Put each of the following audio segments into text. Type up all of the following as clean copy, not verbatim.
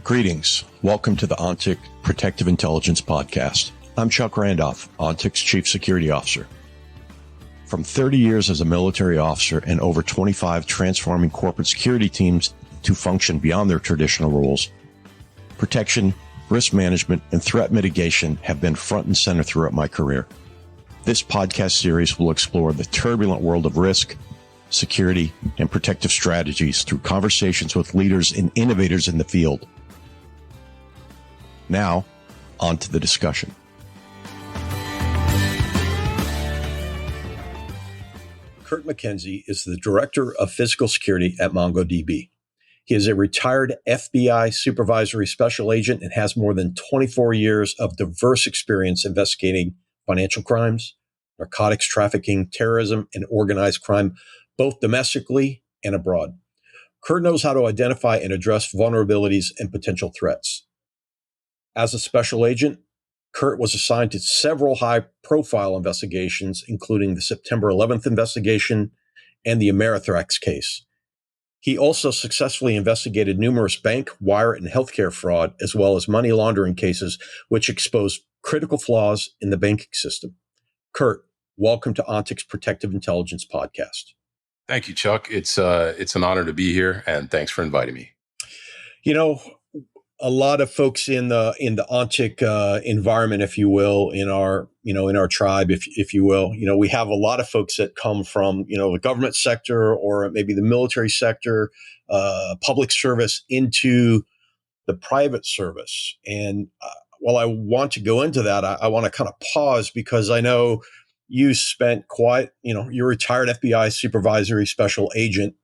Greetings. Welcome to the ONTIC Protective Intelligence Podcast. I'm Chuck Randolph, ONTIC's Chief Security Officer. From 30 years as a military officer and over 25 transforming corporate security teams to function beyond their traditional roles, protection, risk management, and threat mitigation have been front and center throughout my career. This podcast series will explore the turbulent world of risk, security, and protective strategies through conversations with leaders and innovators in the field. Now, on to the discussion. Kurt McKenzie is the Director of Physical Security at MongoDB. He is a retired FBI Supervisory Special Agent and has more than 24 years of diverse experience investigating financial crimes, narcotics trafficking, terrorism, and organized crime, both domestically and abroad. Kurt knows how to identify and address vulnerabilities and potential threats. As a special agent, Kurt was assigned to several high-profile investigations, including the September 11th investigation and the Amerithrax case. He also successfully investigated numerous bank, wire, and healthcare fraud, as well as money laundering cases, which exposed critical flaws in the banking system. Kurt, welcome to ONTIC's Protective Intelligence Podcast. Thank you, Chuck. It's an honor to be here, and thanks for inviting me. You know, a lot of folks in the ONTIC environment, if you will, in our tribe, if you will, we have a lot of folks that come from, the government sector or maybe the military sector, public service into the private service. And while I want to go into that, I want to kind of pause because I know you spent you're a retired FBI Supervisory Special Agent.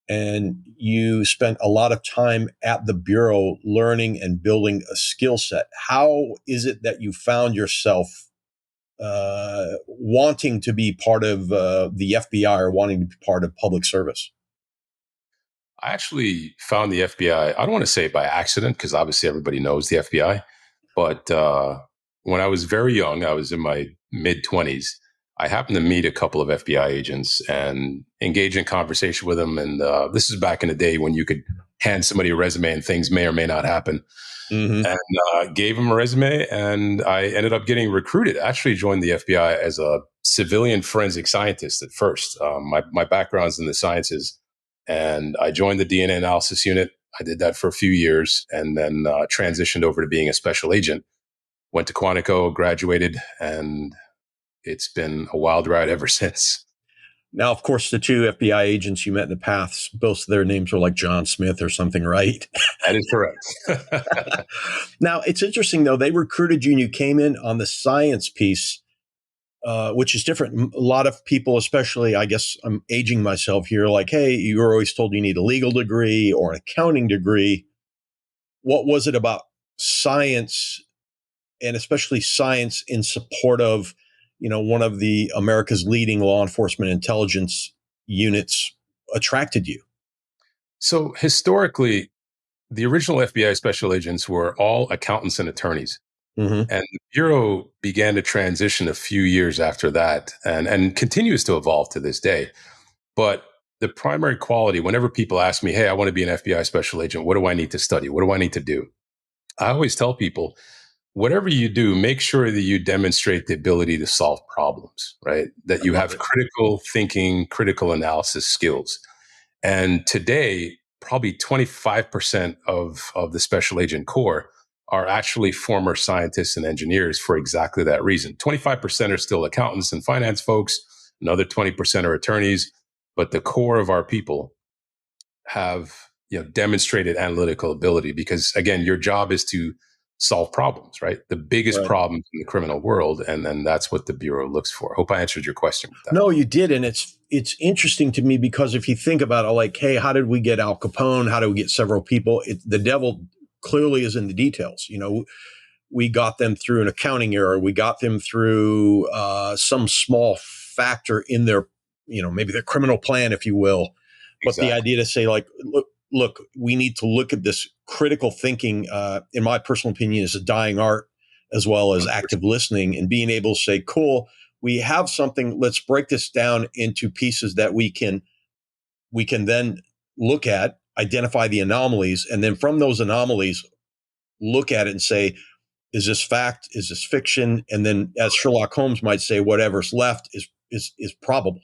And you spent a lot of time at the Bureau learning and building a skill set. How is it that you found yourself wanting to be part of the FBI or wanting to be part of public service? I actually found the FBI, I don't want to say by accident, because obviously everybody knows the FBI. But when I was very young, I was in my mid-20s, I happened to meet a couple of FBI agents and engage in conversation with them. And this is back in the day when you could hand somebody a resume and things may or may not happen. Mm-hmm. And gave them a resume, and I ended up getting recruited. I actually joined the FBI as a civilian forensic scientist at first. My background's in the sciences, and I joined the DNA analysis unit. I did that for a few years and then transitioned over to being a special agent. Went to Quantico, graduated, and it's been a wild ride ever since. Now, of course, the two FBI agents you met in the past, both of their names were like John Smith or something, right? That is correct. Now, it's interesting, though. They recruited you and you came in on the science piece, which is different. A lot of people, especially, I guess I'm aging myself here, like, hey, you were always told you need a legal degree or an accounting degree. What was it about science, and especially science in support of one of the America's leading law enforcement intelligence units attracted you? So historically, the original FBI special agents were all accountants and attorneys. Mm-hmm. And the Bureau began to transition a few years after that and continues to evolve to this day. But the primary quality, whenever people ask me, hey, I want to be an FBI special agent, what do I need to study? What do I need to do? I always tell people, whatever you do, make sure that you demonstrate the ability to solve problems, right? That you have critical thinking, critical analysis skills. And today, probably 25% of the special agent corps are actually former scientists and engineers for exactly that reason. 25% are still accountants and finance folks. Another 20% are attorneys. But the core of our people have demonstrated analytical ability because, again, your job is to solve problems, right? The biggest problems in the criminal world. And then that's what the Bureau looks for. Hope I answered your question with that. No, you did. And it's interesting to me because if you think about it, like, hey, how did we get Al Capone? How do we get several people? The devil clearly is in the details. We got them through an accounting error. We got them through some small factor in their, maybe their criminal plan, if you will. But exactly. The idea to say, like, look, we need to look at this critical thinking, in my personal opinion, is a dying art, as well as active listening and being able to say, cool, we have something, let's break this down into pieces that we can then look at, identify the anomalies. And then from those anomalies, look at it and say, is this fact? Is this fiction? And then, as Sherlock Holmes might say, whatever's left is probable.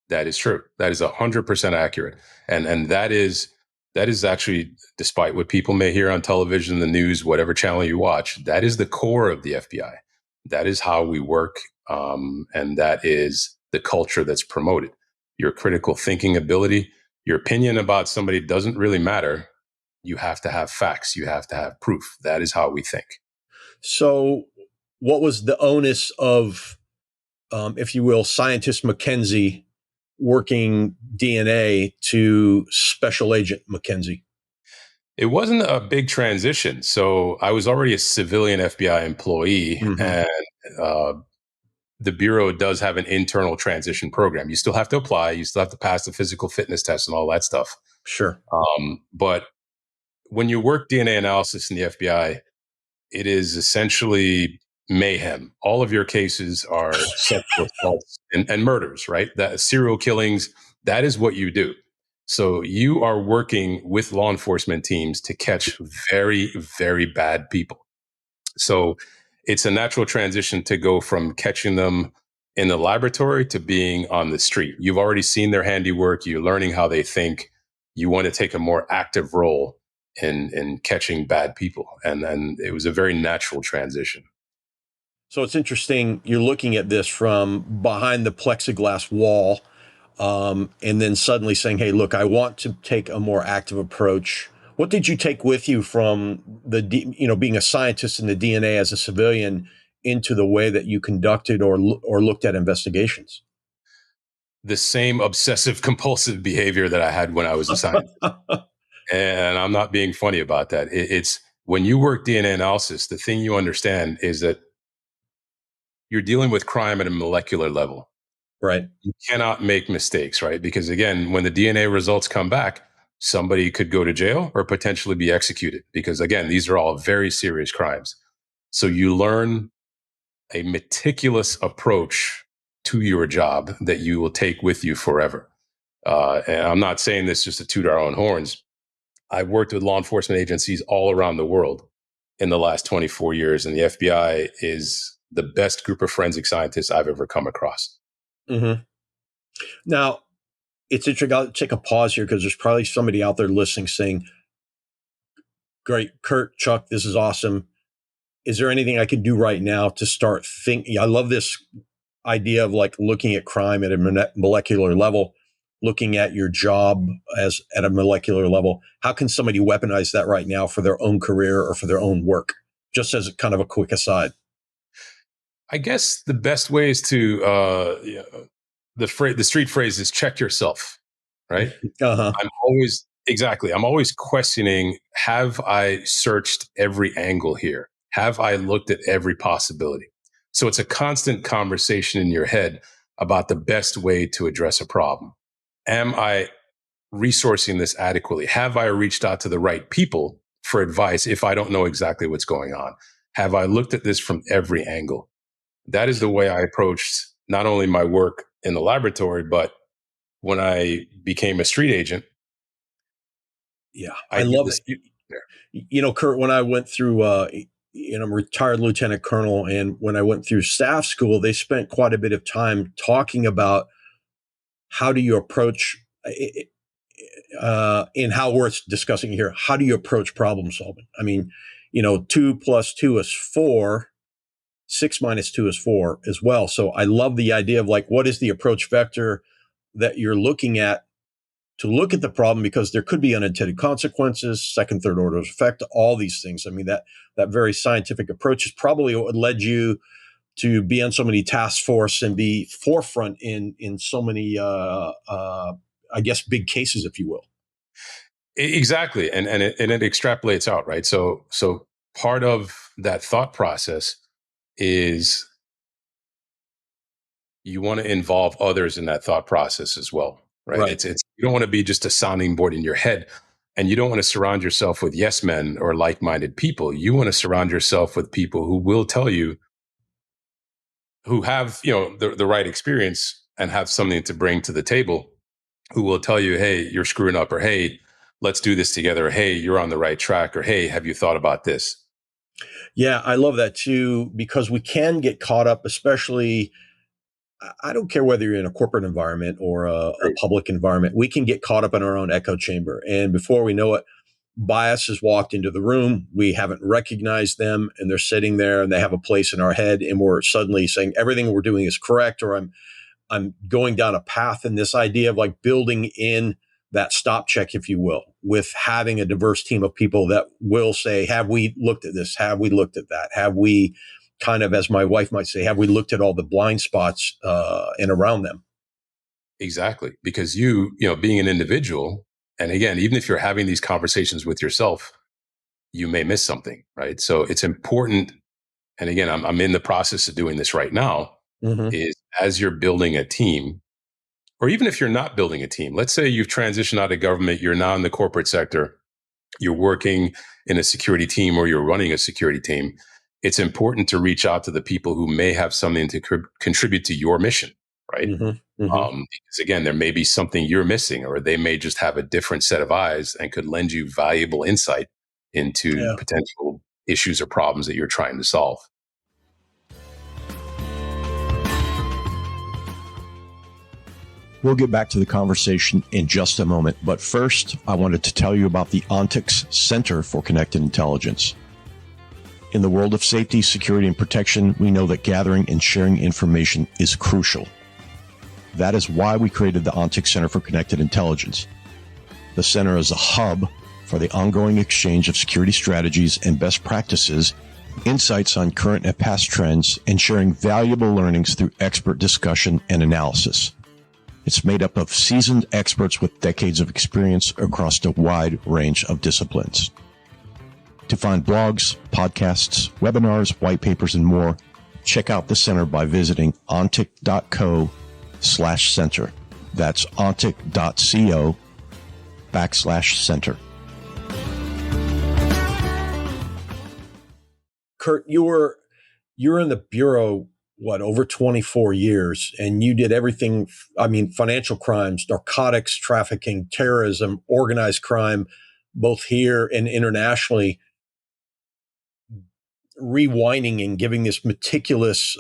That is true. That is 100% accurate. And that is actually, despite what people may hear on television, the news, whatever channel you watch, that is the core of the FBI. That is how we work. And that is the culture that's promoted. Your critical thinking ability, your opinion about somebody doesn't really matter. You have to have facts. You have to have proof. That is how we think. So, what was the onus of, if you will, scientist McKenzie working DNA to Special Agent McKenzie? It wasn't a big transition. So I was already a civilian FBI employee, and the Bureau does have an internal transition program. You still have to apply. You still have to pass the physical fitness test and all that stuff. Sure. But when you work DNA analysis in the FBI, it is essentially mayhem. All of your cases are sexual assaults and murders, right? That serial killings, that is what you do. So you are working with law enforcement teams to catch very, very bad people. So it's a natural transition to go from catching them in the laboratory to being on the street. You've already seen their handiwork. You're learning how they think. You want to take a more active role in catching bad people. And then it was a very natural transition. So it's interesting. You're looking at this from behind the plexiglass wall, and then suddenly saying, hey, look, I want to take a more active approach. What did you take with you from being a scientist in the DNA as a civilian into the way that you conducted or looked at investigations? The same obsessive compulsive behavior that I had when I was a scientist. And I'm not being funny about that. It's when you work DNA analysis, the thing you understand is that you're dealing with crime at a molecular level. Right. You cannot make mistakes, right? Because again, when the DNA results come back, somebody could go to jail or potentially be executed. Because again, these are all very serious crimes. So you learn a meticulous approach to your job that you will take with you forever. And I'm not saying this just to toot our own horns. I've worked with law enforcement agencies all around the world in the last 24 years, and the FBI is the best group of forensic scientists I've ever come across. Mm-hmm. Now, it's interesting. I'll take a pause here because there's probably somebody out there listening saying, great, Kurt, Chuck, this is awesome. Is there anything I can do right now to start thinking? I love this idea of like looking at crime at a molecular level, looking at your job as at a molecular level. How can somebody weaponize that right now for their own career or for their own work? Just as kind of a quick aside. I guess the best way is to the street phrase is check yourself, right? I'm always questioning, have I searched every angle here? Have I looked at every possibility? So it's a constant conversation in your head about the best way to address a problem. Am I resourcing this adequately? Have I reached out to the right people for advice if I don't know exactly what's going on? Have I looked at this from every angle? That is the way I approached not only my work in the laboratory, but when I became a street agent. Yeah, I love it. Kurt, when I went through, I'm a retired lieutenant colonel, and when I went through staff school, they spent quite a bit of time talking about how do you approach, in how we're discussing here, how do you approach problem solving? I mean, 2 + 2 is 4. 6 - 2 is 4 as well. So I love the idea of like, what is the approach vector that you're looking at to look at the problem, because there could be unintended consequences, second, third order effect, all these things. I mean, that very scientific approach is probably what led you to be on so many task force and be forefront in so many, I guess, big cases, if you will. Exactly. And it extrapolates out, right? So part of that thought process is you want to involve others in that thought process as well, right? It's you don't want to be just a sounding board in your head, and you don't want to surround yourself with yes men or like-minded people. You want to surround yourself with people who will tell you, who have, the right experience and have something to bring to the table, who will tell you, hey, you're screwing up, or hey, let's do this together, or hey, you're on the right track, or hey, have you thought about this? Yeah, I love that too, because we can get caught up, especially, I don't care whether you're in a corporate environment or a True. public environment, we can get caught up in our own echo chamber. And before we know it, bias has walked into the room. We haven't recognized them, and they're sitting there and they have a place in our head. And we're suddenly saying everything we're doing is correct, or I'm going down a path. And this idea of like building in that stop check, if you will, with having a diverse team of people that will say, have we looked at this? Have we looked at that? Have we kind of, as my wife might say, have we looked at all the blind spots and around them? Exactly. Because being an individual, and again, even if you're having these conversations with yourself, you may miss something, right? So it's important. And again, I'm in the process of doing this right now, Mm-hmm. is as you're building a team, or even if you're not building a team, let's say you've transitioned out of government, you're now in the corporate sector, you're working in a security team or you're running a security team, it's important to reach out to the people who may have something to contribute to your mission, right? Mm-hmm. Mm-hmm. Because again, there may be something you're missing, or they may just have a different set of eyes and could lend you valuable insight into Yeah. potential issues or problems that you're trying to solve. We'll get back to the conversation in just a moment, but first, I wanted to tell you about the Ontix Center for Connected Intelligence. In the world of safety, security, and protection, we know that gathering and sharing information is crucial. That is why we created the Ontix Center for Connected Intelligence. The center is a hub for the ongoing exchange of security strategies and best practices, insights on current and past trends, and sharing valuable learnings through expert discussion and analysis. It's made up of seasoned experts with decades of experience across a wide range of disciplines. To find blogs, podcasts, webinars, white papers, and more, check out the center by visiting ontic.co/center. That's ontic.co/center. Kurt, you're in the Bureau, over 24 years, and you did everything. I mean, financial crimes, narcotics, trafficking, terrorism, organized crime, both here and internationally. Rewinding and giving this meticulous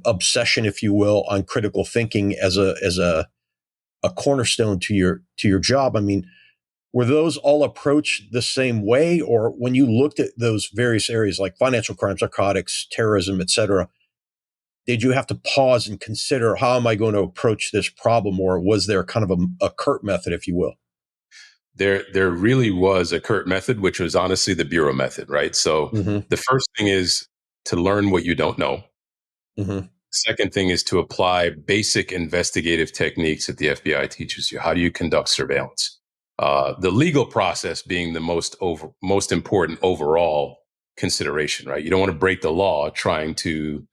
obsession, if you will, on critical thinking as a cornerstone to your job. I mean, were those all approached the same way, or when you looked at those various areas like financial crimes, narcotics, terrorism, et cetera, did you have to pause and consider, how am I going to approach this problem, or was there kind of a Kurt method, if you will? There really was a Kurt method, which was honestly the Bureau method, right? So the first thing is to learn what you don't know. Mm-hmm. Second thing is to apply basic investigative techniques that the FBI teaches you. How do you conduct surveillance? The legal process being the most important overall consideration, right? You don't want to break the law trying to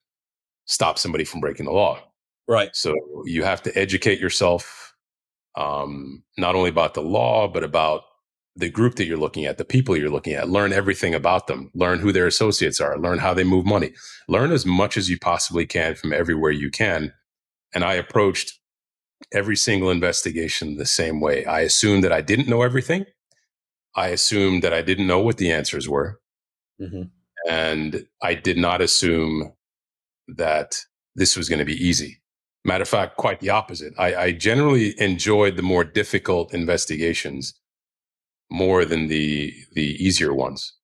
stop somebody from breaking the law. Right. So you have to educate yourself, not only about the law, but about the group that you're looking at, the people you're looking at. Learn everything about them. Learn who their associates are. Learn how they move money. Learn as much as you possibly can from everywhere you can. And I approached every single investigation the same way. I assumed that I didn't know everything. I assumed that I didn't know what the answers were. Mm-hmm. And I did not assume that this was going to be easy. Matter of fact, quite the opposite. I generally enjoyed the more difficult investigations more than the easier ones.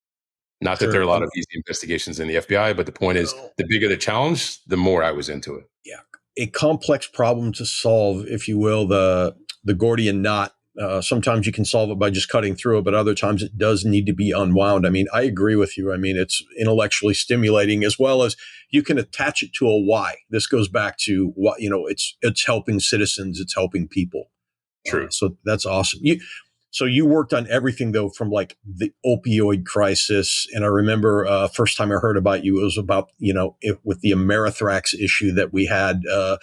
Not that Sure. there are a lot of easy investigations in the FBI, but the point is, the bigger the challenge, the more I was into it. Yeah, a complex problem to solve, if you will, the Gordian knot. Sometimes you can solve it by just cutting through it, but other times it does need to be unwound. I mean, I agree with you. I mean, it's intellectually stimulating, as well as you can attach it to a why. This goes back to what, it's helping citizens, it's helping people. True. So that's awesome. So you worked on everything, though, from like the opioid crisis. And I remember first time I heard about you, it was about, with the Amerithrax issue that we had a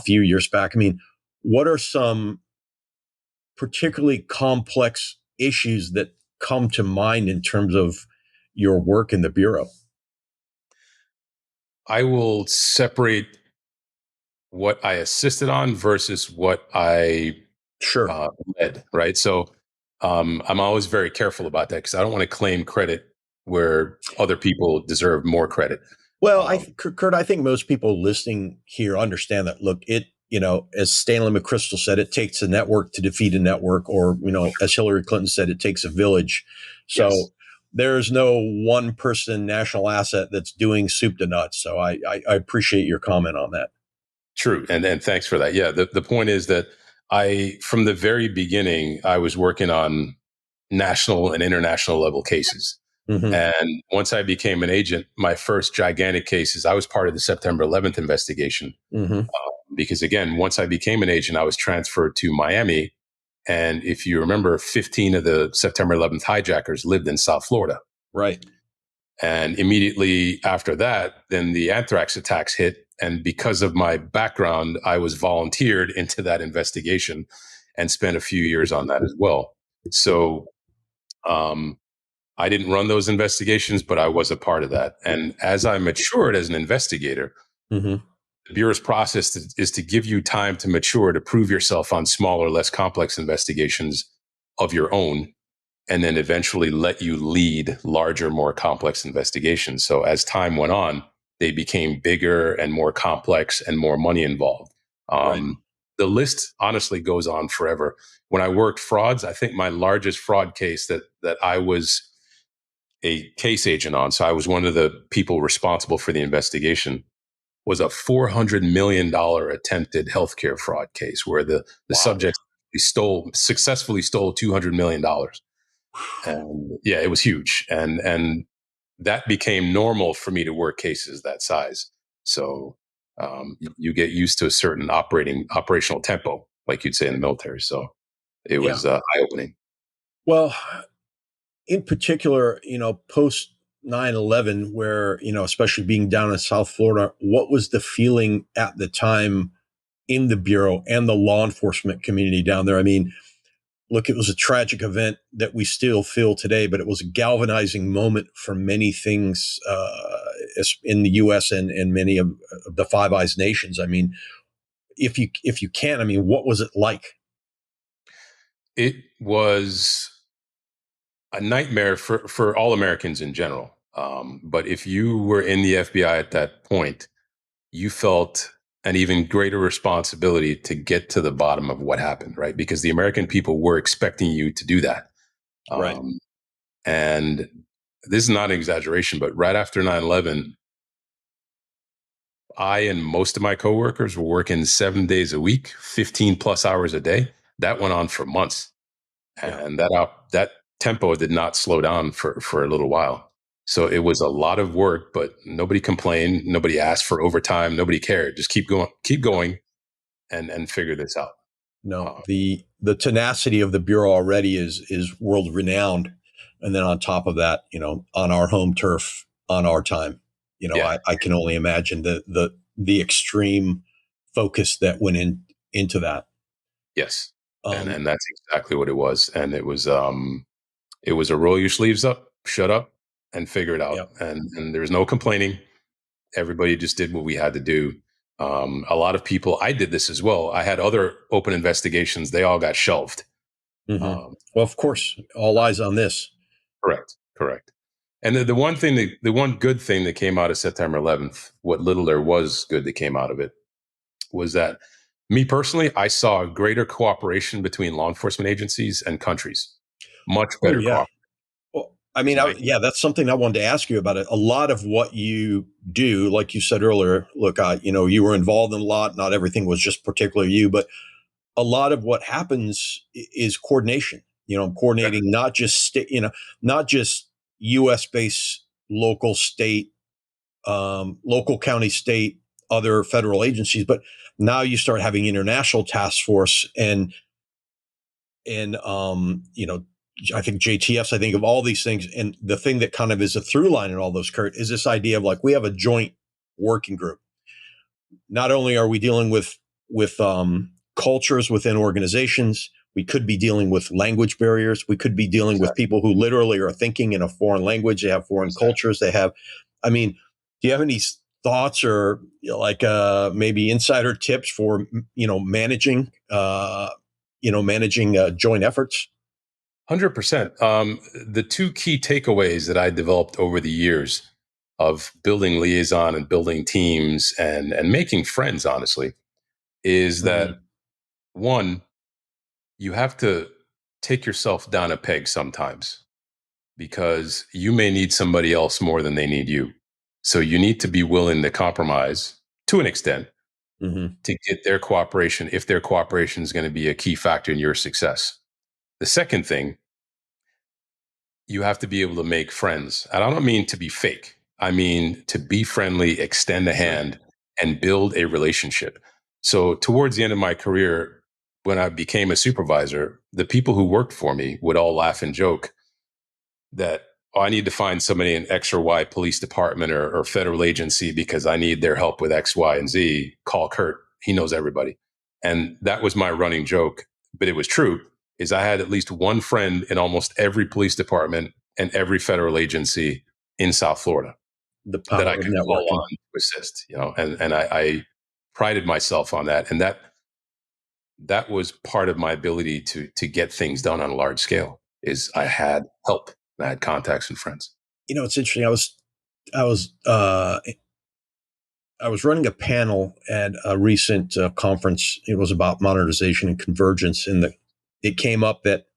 few years back. I mean, what are some particularly complex issues that come to mind in terms of your work in the Bureau? I will separate what I assisted on versus what I led, right? So I'm always very careful about that because I don't want to claim credit where other people deserve more credit. Well, Kurt, I think most people listening here understand that. Look, as Stanley McChrystal said, it takes a network to defeat a network, or, as Hillary Clinton said, it takes a village. So Yes. there's no one person national asset that's doing soup to nuts. So I appreciate your comment on that. True. And thanks for that. Yeah. The point is that from the very beginning, I was working on national and international level cases. Mm-hmm. And once I became an agent, my first gigantic cases, I was part of the September 11th investigation. Mm-hmm. Because again, once I became an agent, I was transferred to Miami. And if you remember, 15 of the September 11th hijackers lived in South Florida. Right. And immediately after that, then the anthrax attacks hit. And because of my background, I was volunteered into that investigation and spent a few years on that as well. So I didn't run those investigations, but I was a part of that. And as I matured as an investigator, mm-hmm. the Bureau's process is to give you time to mature, to prove yourself on smaller, less complex investigations of your own, and then eventually let you lead larger, more complex investigations. So as time went on, they became bigger and more complex and more money involved. Right. The list honestly goes on forever. When I worked frauds, I think my largest fraud case that I was a case agent on, so I was one of the people responsible for the investigation, was a $400 million attempted healthcare fraud case where the subject successfully stole $200 million. And yeah, it was huge. And that became normal for me to work cases that size. So you get used to a certain operational tempo, like you'd say in the military. So it was eye-opening. Well, in particular, post 9/11, where, especially being down in South Florida, what was the feeling at the time in the Bureau and the law enforcement community down there? I mean, look, it was a tragic event that we still feel today, but it was a galvanizing moment for many things in the U.S. and many of the Five Eyes nations. I mean, if you can, I mean, what was it like? It was a nightmare for all Americans in general. But if you were in the FBI at that point, you felt an even greater responsibility to get to the bottom of what happened, right? Because the American people were expecting you to do that. Right. And this is not an exaggeration, but right after 9/11, I and most of my coworkers were working 7 days a week, 15 plus hours a day. That went on for months. And that tempo did not slow down for a little while. So it was a lot of work, but nobody complained. Nobody asked for overtime. Nobody cared. Just keep going and figure this out. No, the tenacity of the Bureau already is world renowned. And then on top of that, on our home turf, on our time, I can only imagine the extreme focus that went into that. Yes. And that's exactly what it was. And it was a roll your sleeves up, shut up, and figure it out. Yep. And there was no complaining. Everybody just did what we had to do. A lot of people, I did this as well. I had other open investigations. They all got shelved. Mm-hmm. Well, of course, all eyes on this. Correct. And the one good thing that came out of September 11th, what little there was good that came out of it, was that me personally, I saw a greater cooperation between law enforcement agencies and countries. Much better cooperation. Well, I mean, that's something I wanted to ask you about. It. A lot of what you do, like you said earlier, look, you were involved in a lot. Not everything was just particularly you, but a lot of what happens is coordination. Coordinating not just not just U.S. based, local, state, local, county, state, other federal agencies, but now you start having international task force and I think JTFs, I think of all these things. And the thing that kind of is a through line in all those, Kurt, is this idea of like, we have a joint working group. Not only are we dealing with cultures within organizations, we could be dealing with language barriers. We could be dealing with people who literally are thinking in a foreign language. They have foreign cultures. They have, I mean, do you have any thoughts or maybe insider tips for, managing joint efforts? 100%. The two key takeaways that I developed over the years of building liaison and building teams and making friends, honestly, is that one, you have to take yourself down a peg sometimes because you may need somebody else more than they need you. So you need to be willing to compromise to an extent to get their cooperation if their cooperation is going to be a key factor in your success. The second thing, you have to be able to make friends. And I don't mean to be fake. I mean to be friendly, extend a hand, and build a relationship. So towards the end of my career, when I became a supervisor, the people who worked for me would all laugh and joke that, oh, I need to find somebody in X or Y police department or federal agency because I need their help with X, Y, and Z. Call Kurt. He knows everybody. And that was my running joke, but it was true, is I had at least one friend in almost every police department and every federal agency in South Florida The that power I of could call networking. on to assist, and I prided myself on that. And that was part of my ability to get things done on a large scale is I had help. I had contacts and friends. It's interesting. I was I was running a panel at a recent conference. It was about modernization and convergence, and it came up that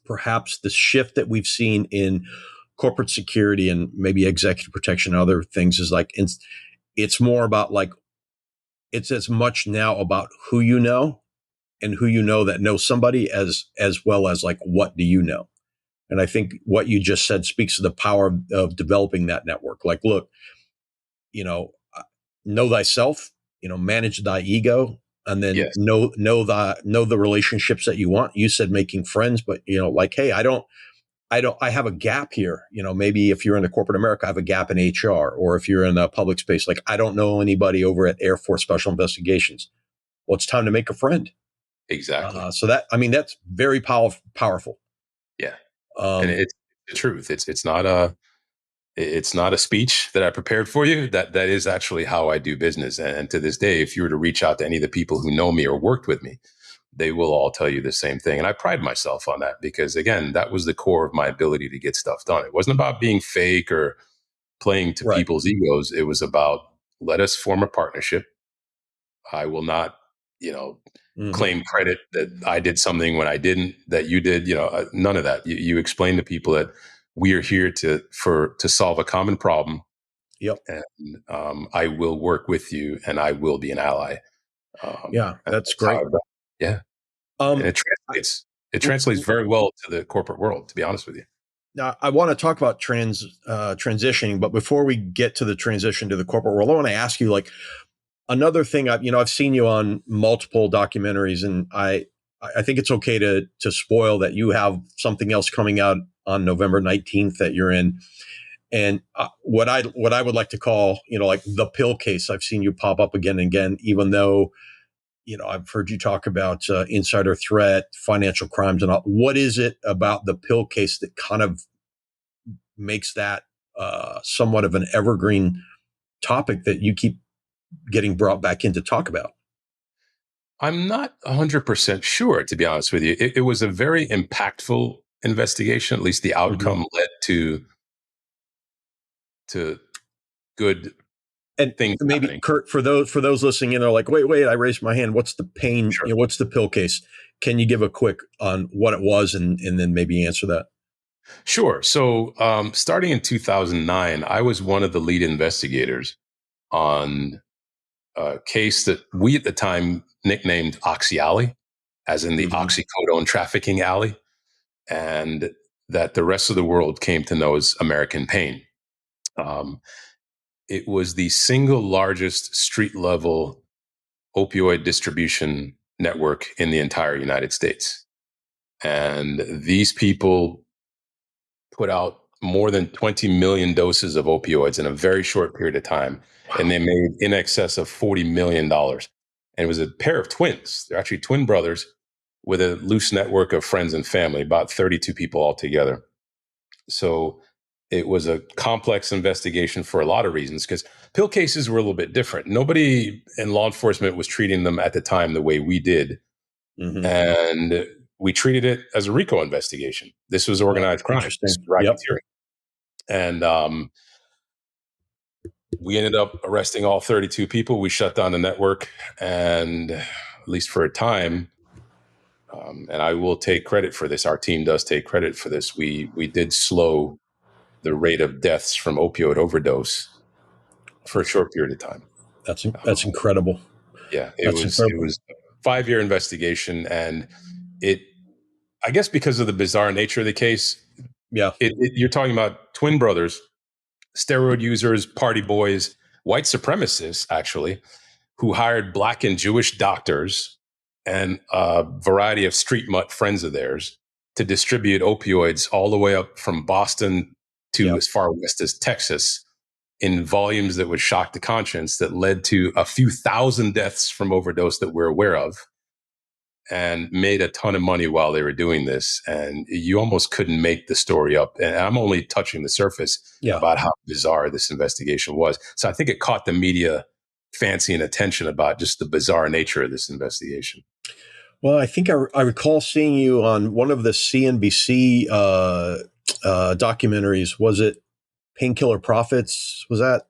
perhaps the shift that we've seen in corporate security and maybe executive protection and other things is like it's more about like it's as much now about who you know and who you know that know somebody as well as like what do you know. And I think what you just said speaks to the power of developing that network. Like, look, you know, know thyself, manage thy ego, and then Yes, know the relationships that you want. You said making friends, but like, hey, I have a gap here. Maybe if you're in the corporate America, I have a gap in HR, or if you're in a public space, like I don't know anybody over at Air Force Special Investigations. Well, it's time to make a friend. exactly. So that's very powerful. Yeah, and Um, it's the truth. It's not a speech that I prepared for you. That is actually how I do business. And to this day, if you were to reach out to any of the people who know me or worked with me, they will all tell you the same thing. And I pride myself on that because, again, that was the core of my ability to get stuff done. It wasn't about being fake or playing to right. people's egos. It was about let us form a partnership. I will not, you know, Hmm. claim credit that I did something when I didn't, that you did, none of that. You explain to people that we are here to solve a common problem, Yep. and I will work with you, and I will be an ally. Yeah, And that's that's how great. I've done. Yeah, and Um, it I, translates. It translates very well to the corporate world. To be honest with you. Now, I want to talk about transitioning, but before we get to the transition to the corporate world, I want to ask you like another thing. I've seen you on multiple documentaries, and I think it's okay to spoil that you have something else coming out on November 19th that you're in. And what I would like to call like the pill case. I've seen you pop up again and again, even though I've heard you talk about insider threat, financial crimes, and all. What is it about the pill case that kind of makes that somewhat of an evergreen topic that you keep getting brought back in to talk about? I'm not 100% sure, to be honest with you. It was a very impactful investigation. At least the Mm-hmm. outcome led to good And things maybe happening. Kurt, for those listening in, they're like, wait, I raised my hand. What's the pain? Sure. What's the pill case? Can you give a quick on what it was, and then maybe answer that? Sure. So, starting in 2009, I was one of the lead investigators on a case that we at the time nicknamed Oxy Alley, as in the Mm-hmm. oxycodone trafficking alley, and that the rest of the world came to know as American Pain. Um, it was the single largest street level opioid distribution network in the entire United States. And these people put out more than 20 million doses of opioids in a very short period of time. And Wow. they made in excess of $40 million. And it was a pair of twins. They're actually twin brothers with a loose network of friends and family, about 32 people altogether. So it was a complex investigation for a lot of reasons because pill cases were a little bit different. Nobody in law enforcement was treating them at the time the way we did. Mm-hmm. And we treated it as a RICO investigation. This was organized crime. This was Interesting. Yep. racketeering. And we ended up arresting all 32 people. We shut down the network, and at least for a time, and I will take credit for this. Our team does take credit for this. We did slow the rate of deaths from opioid overdose for a short period of time. That's incredible. Yeah, it was a 5-year investigation, and I guess because of the bizarre nature of the case. Yeah, you're talking about twin brothers, steroid users, party boys, white supremacists, actually, who hired Black and Jewish doctors and a variety of street mutt friends of theirs to distribute opioids all the way up from Boston to as far west as Texas in volumes that would shock the conscience, that led to a few thousand deaths from overdose that we're aware of, and made a ton of money while they were doing this. And you almost couldn't make the story up. And I'm only touching the surface about how bizarre this investigation was. So I think it caught the media fancy and attention about just the bizarre nature of this investigation. Well, I think I recall seeing you on one of the CNBC documentaries. Was it Painkiller Profits? Was that?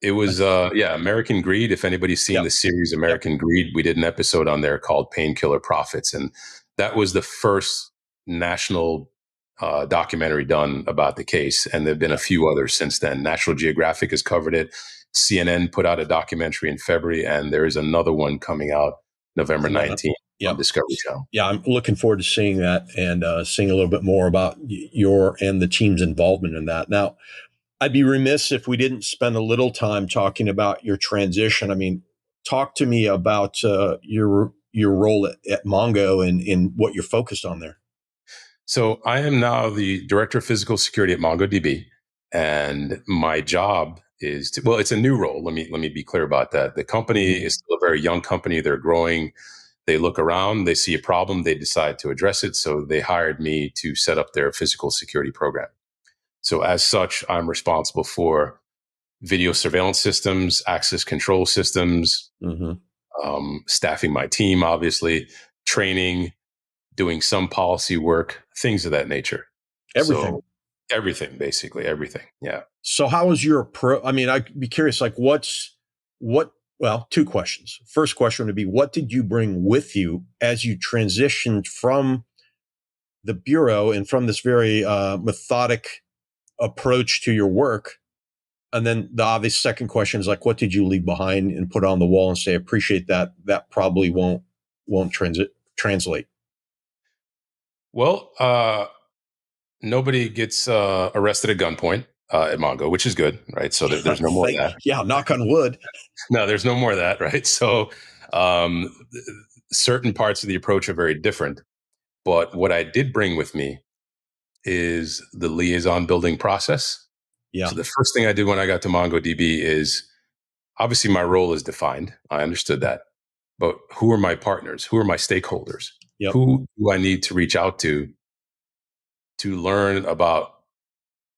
It was, American Greed. If anybody's seen the series American Greed, we did an episode on there called Painkiller Profits. And that was the first national documentary done about the case. And there have been a few others since then. National Geographic has covered it. CNN put out a documentary in February, and there is another one coming out November 19th on Discovery Channel. Yeah, I'm looking forward to seeing that and seeing a little bit more about your and the team's involvement in that. Now, I'd be remiss if we didn't spend a little time talking about your transition. I mean, talk to me about your role at Mongo and what you're focused on there. So I am now the Director of Physical Security at MongoDB, and my job is it's a new role. Let me be clear about that. The company is still a very young company. They're growing. They look around, they see a problem, they decide to address it. So they hired me to set up their physical security program. So as such, I'm responsible for video surveillance systems, access control systems, staffing my team, obviously, training, doing some policy work, things of that nature. Everything. So, everything, basically, everything. Yeah. So how was your I mean, I'd be curious, like well, two questions. First question would be, what did you bring with you as you transitioned from the Bureau and from this very methodic approach to your work? And then the obvious second question is, like, what did you leave behind and put on the wall and say, appreciate that probably won't translate? Well, nobody gets arrested at gunpoint at Mongo, which is good, right? So there's no more of that. Yeah, knock on wood. No, there's no more of that, right? So certain parts of the approach are very different. But what I did bring with me is the liaison building process. Yeah. So the first thing I did when I got to MongoDB is, obviously my role is defined. I understood that. But who are my partners? Who are my stakeholders? Yep. Who do I need to reach out to learn about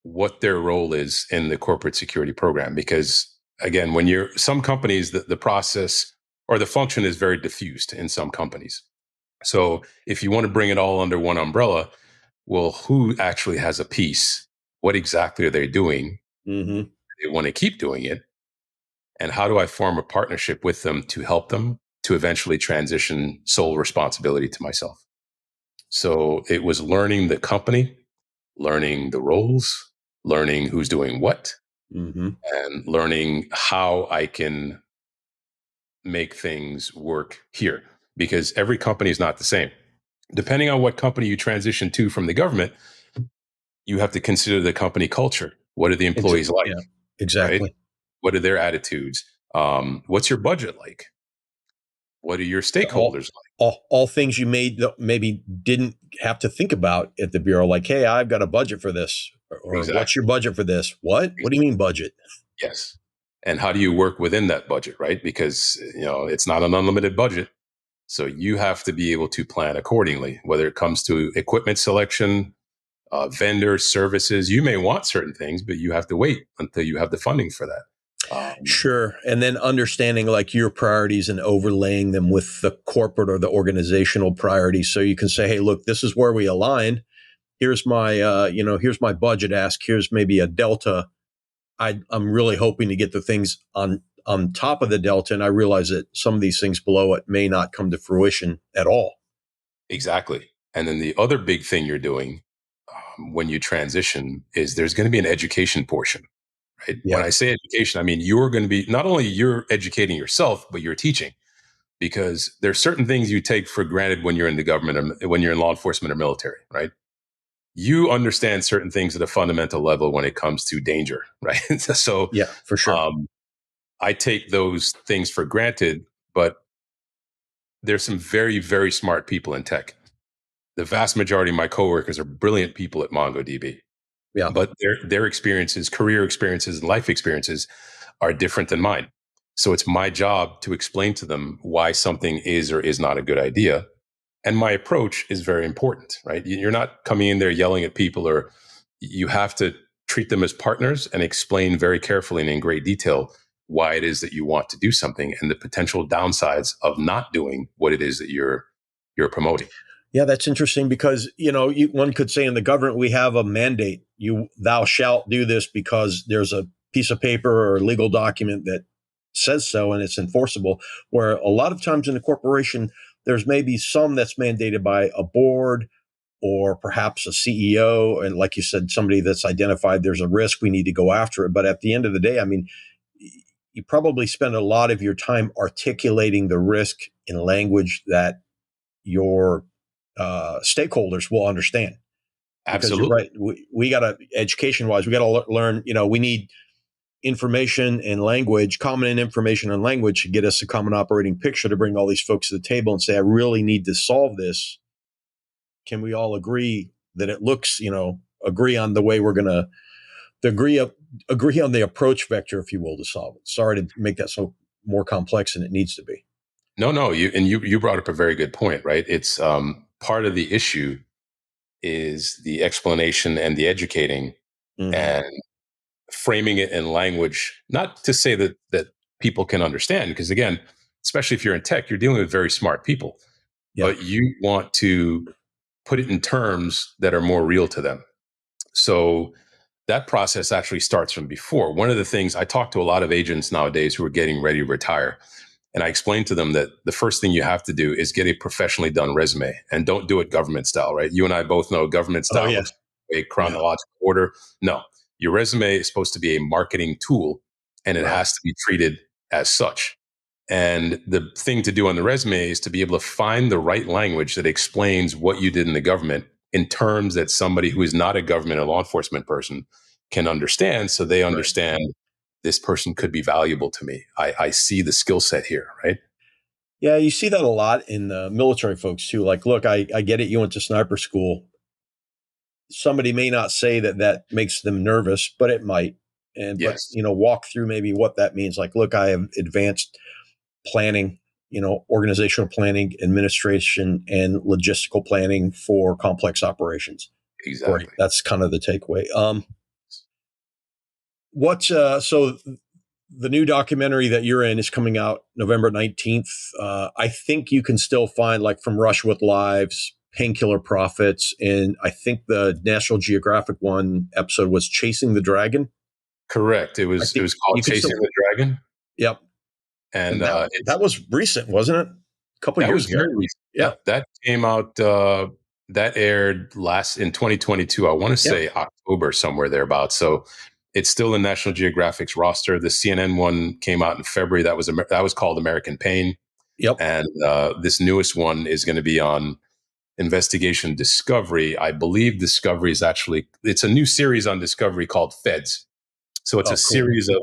what their role is in the corporate security program? Because again, when some companies, the process or the function is very diffused in some companies. So if you want to bring it all under one umbrella, well, who actually has a piece? What exactly are they doing? They want to keep doing it. And how do I form a partnership with them to help them to eventually transition sole responsibility to myself? So it was learning the company, learning the roles, learning who's doing what, and learning how I can make things work here. Because every company is not the same. Depending on what company you transition to from the government, you have to consider the company culture. What are the employees like? Yeah, exactly. Right? What are their attitudes? What's your budget like? What are your stakeholders like? All things you maybe didn't have to think about at the Bureau, like, hey, I've got a budget for this. Or exactly. What's your budget for this? What? Exactly. What do you mean budget? Yes. And how do you work within that budget, right? Because it's not an unlimited budget. So you have to be able to plan accordingly, whether it comes to equipment selection, vendors, services. You may want certain things, but you have to wait until you have the funding for that. Sure. And then understanding like your priorities and overlaying them with the corporate or the organizational priorities. So you can say, hey, look, this is where we align. Here's my, here's my budget ask. Here's maybe a delta. I'm really hoping to get the things on top of the delta. And I realize that some of these things below it may not come to fruition at all. Exactly. And then the other big thing you're doing when you transition is there's going to be an education portion, right? Yeah. When I say education, I mean, you're going to be, not only you're educating yourself, but you're teaching, because there's certain things you take for granted when you're in the government or when you're in law enforcement or military, right? You understand certain things at a fundamental level when it comes to danger, right? So yeah, for sure. I take those things for granted, but there's some very, very smart people in tech. The vast majority of my coworkers are brilliant people at MongoDB. Yeah. But their experiences, career experiences, and life experiences are different than mine. So it's my job to explain to them why something is or is not a good idea. And my approach is very important, right? You're not coming in there yelling at people, or you have to treat them as partners and explain very carefully and in great detail why it is that you want to do something and the potential downsides of not doing what it is that you're promoting. Yeah, that's interesting because, one could say in the government, we have a mandate. Thou shalt do this because there's a piece of paper or legal document that says so and it's enforceable. Where a lot of times in a corporation, there's maybe some that's mandated by a board or perhaps a CEO. And like you said, somebody that's identified there's a risk, we need to go after it. But at the end of the day, I mean, you probably spend a lot of your time articulating the risk in language that your stakeholders will understand. Because Absolutely. you're right. We got to, education wise, we got to learn, we need information and language, common information and language to get us a common operating picture to bring all these folks to the table and say, I really need to solve this. Can we all agree that it looks, agree on the way we're going to agree on the approach vector, if you will, to solve it. Sorry to make that so more complex than it needs to be. No, you brought up a very good point, right? It's part of the issue is the explanation and the educating and framing it in language, not to say that people can understand, because again, especially if you're in tech, you're dealing with very smart people, but you want to put it in terms that are more real to them. So that process actually starts from before. One of the things I talk to a lot of agents nowadays who are getting ready to retire, and I explain to them that the first thing you have to do is get a professionally done resume, and don't do it government style, right? You and I both know government style looks like a chronological order. No, your resume is supposed to be a marketing tool, and it has to be treated as such. And the thing to do on the resume is to be able to find the right language that explains what you did in the government in terms that somebody who is not a government or law enforcement person can understand, so they understand this person could be valuable to me. I see the skill set here, right? Yeah, you see that a lot in the military folks too. Like, look, I get it. You went to sniper school. Somebody may not say that makes them nervous, but it might. But walk through maybe what that means. Like, look, I have advanced planning, organizational planning, administration, and logistical planning for complex operations. Exactly. Great. That's kind of the takeaway. So the new documentary that you're in is coming out November 19th. I think you can still find, like, From Rush with Lives, Painkiller Profits, and I think the National Geographic one episode was Chasing the Dragon. Correct. It was called Chasing the Dragon. Yep. And that was recent, wasn't it? A couple of years ago. Very recent. Yeah. That came out, that aired in 2022. I want to say October, somewhere thereabouts. So it's still in National Geographic's roster. The CNN one came out in February. That was called American Pain. Yep. And this newest one is going to be on Investigation Discovery. I believe Discovery it's a new series on Discovery called Feds. So it's series of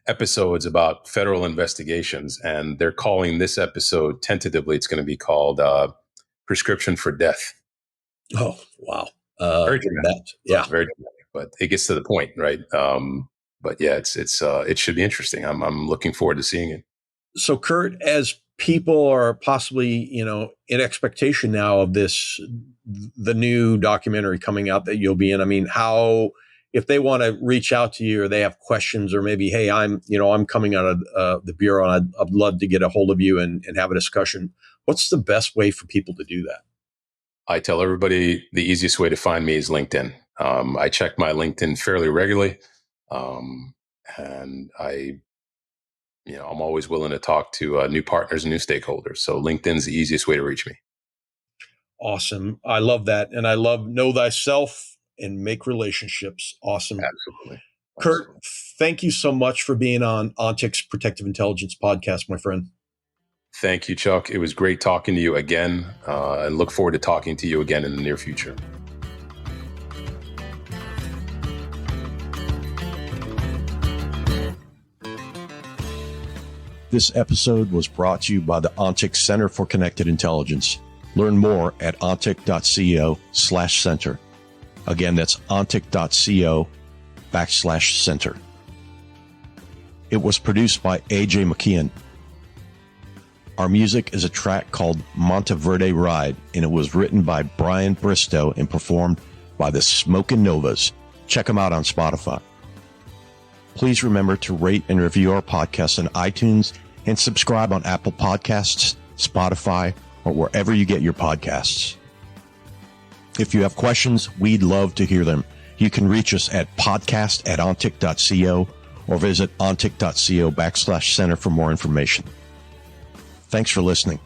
episodes about federal investigations, and they're calling this episode tentatively, it's going to be called Prescription for Death. Oh, wow. Very dramatic. It's very dramatic, but it gets to the point, right? But yeah, it should be interesting. I'm looking forward to seeing it. So, Kurt, as people are possibly, in expectation now of the new documentary coming out that you'll be in, I mean, how if they want to reach out to you or they have questions, or maybe, hey, I'm coming out of the Bureau and I'd love to get a hold of you and have a discussion, what's the best way for people to do that? I tell everybody the easiest way to find me is LinkedIn. I check my LinkedIn fairly regularly. And I'm always willing to talk to new partners and new stakeholders. So LinkedIn's the easiest way to reach me. Awesome. I love that. And I love know thyself and make relationships. Awesome. Absolutely. Kurt, thank you so much for being on Ontic's Protective Intelligence podcast, my friend. Thank you, Chuck. It was great talking to you again, and look forward to talking to you again in the near future. This episode was brought to you by the Ontic Center for Connected Intelligence. Learn more at ontic.co/center. Again, that's ontic.co/center. It was produced by A.J. McKeon. Our music is a track called Monteverde Ride, and it was written by Brian Bristow and performed by the Smokin' Novas. Check them out on Spotify. Please remember to rate and review our podcast on iTunes and subscribe on Apple Podcasts, Spotify, or wherever you get your podcasts. If you have questions, we'd love to hear them. You can reach us at podcast@ontic.co or visit ontic.co/center for more information. Thanks for listening.